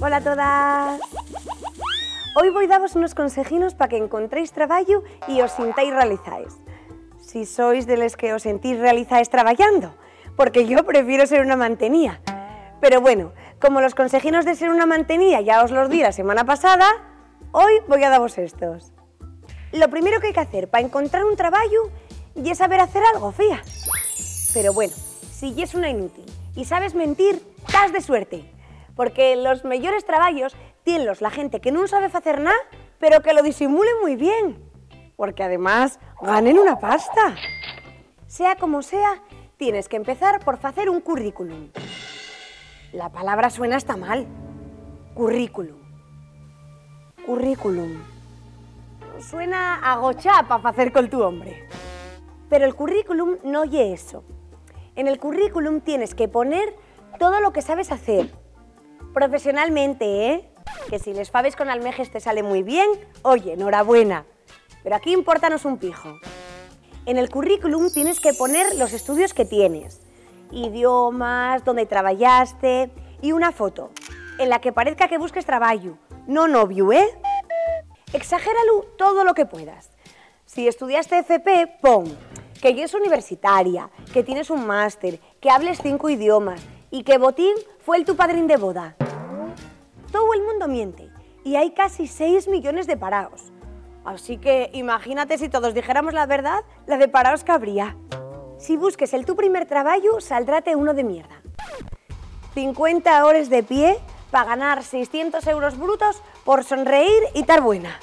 Hola a todas. Hoy voy a daros unos consejinos para que encontréis trabajo y os sintáis realizáis. Si sois de los que os sentís realizáis trabajando, porque yo prefiero ser una mantenía. Pero bueno, como los consejinos de ser una mantenía ya os los di la semana pasada, hoy voy a daros estos. Lo primero que hay que hacer para encontrar un trabajo y es saber hacer algo, fía. Pero bueno, si es una inútil y sabes mentir, estás de suerte. Porque los mejores trabajos tienlos la gente que no sabe hacer nada, pero que lo disimule muy bien. Porque además ganen una pasta. Sea como sea, tienes que empezar por hacer un currículum. La palabra suena hasta mal. Currículum. Currículum. Suena a gochá para hacer con tu hombre. Pero el currículum no oye eso. En el currículum tienes que poner todo lo que sabes hacer. Profesionalmente, ¿eh? Que si les faves con almejes te sale muy bien, oye, enhorabuena. Pero aquí importanos un pijo. En el currículum tienes que poner los estudios que tienes, idiomas, dónde trabajaste y una foto, en la que parezca que busques trabajo, no novio, ¿eh? Exagéralo todo lo que puedas. Si estudiaste FP, pon que eres universitaria, que tienes un máster, que hables 5 idiomas y que Botín fue el tu padrín de boda. Todo el mundo miente y hay casi 6 millones de paraos. Así que imagínate si todos dijéramos la verdad, la de paraos que habría. Si busques el tu primer trabajo, saldráte uno de mierda. 50 horas de pie para ganar 600 euros brutos por sonreír y estar buena.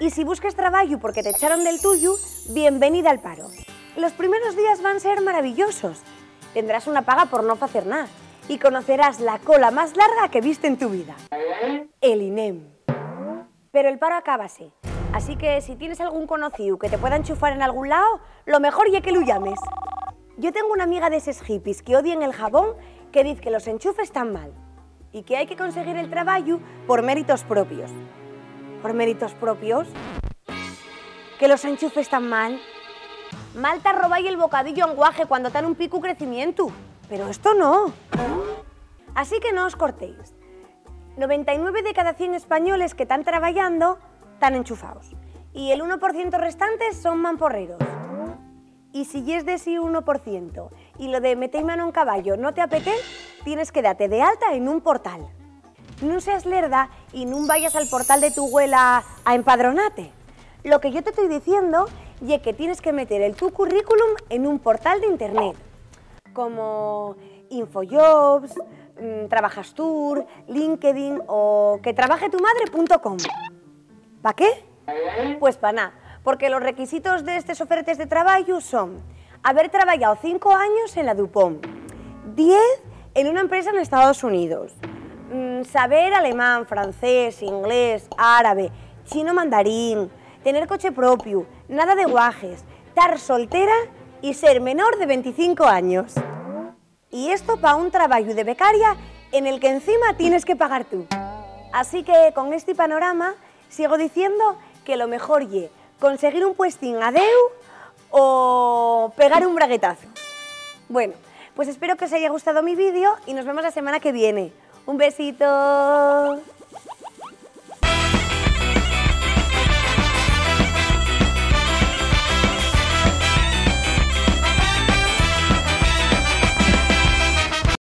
Y si busques trabajo porque te echaron del tuyo, bienvenida al paro. Los primeros días van a ser maravillosos. Tendrás una paga por no hacer nada y conocerás la cola más larga que viste en tu vida. El INEM. Pero el paro acábase. Así que si tienes algún conocido que te pueda enchufar en algún lado, lo mejor ya que lo llames. Yo tengo una amiga de esos hippies que odian el jabón que dice que los enchufes están mal y que hay que conseguir el trabajo por méritos propios. ¿Por méritos propios? ¿Que los enchufes están mal? Malta robáis el bocadillo en guaje cuando está en un pico crecimiento, pero esto no. Así que no os cortéis. 99 de cada 100 españoles que están trabajando están enchufados y el 1% restantes son mamporreros. Y si es de ese 1% y lo de meter mano en caballo no te apetece, tienes que darte de alta en un portal. No seas lerda y no vayas al portal de tu abuela a empadronarte. Lo que yo te estoy diciendo es que tienes que meter el tu currículum en un portal de internet, como Infojobs, Trabajastur, LinkedIn o quetrabajetumadre.com. ¿Para qué? Pues para nada, porque los requisitos de estas ofertas de trabajo son haber trabajado 5 años en la Dupont, 10 en una empresa en Estados Unidos, saber alemán, francés, inglés, árabe, chino mandarín, tener coche propio, nada de guajes, estar soltera y ser menor de 25 años. Y esto para un trabajo de becaria en el que encima tienes que pagar tú. Así que con este panorama sigo diciendo que lo mejor es conseguir un puestín a deu o pegar un braguetazo. Bueno, pues espero que os haya gustado mi vídeo y nos vemos la semana que viene. ¡Un besito!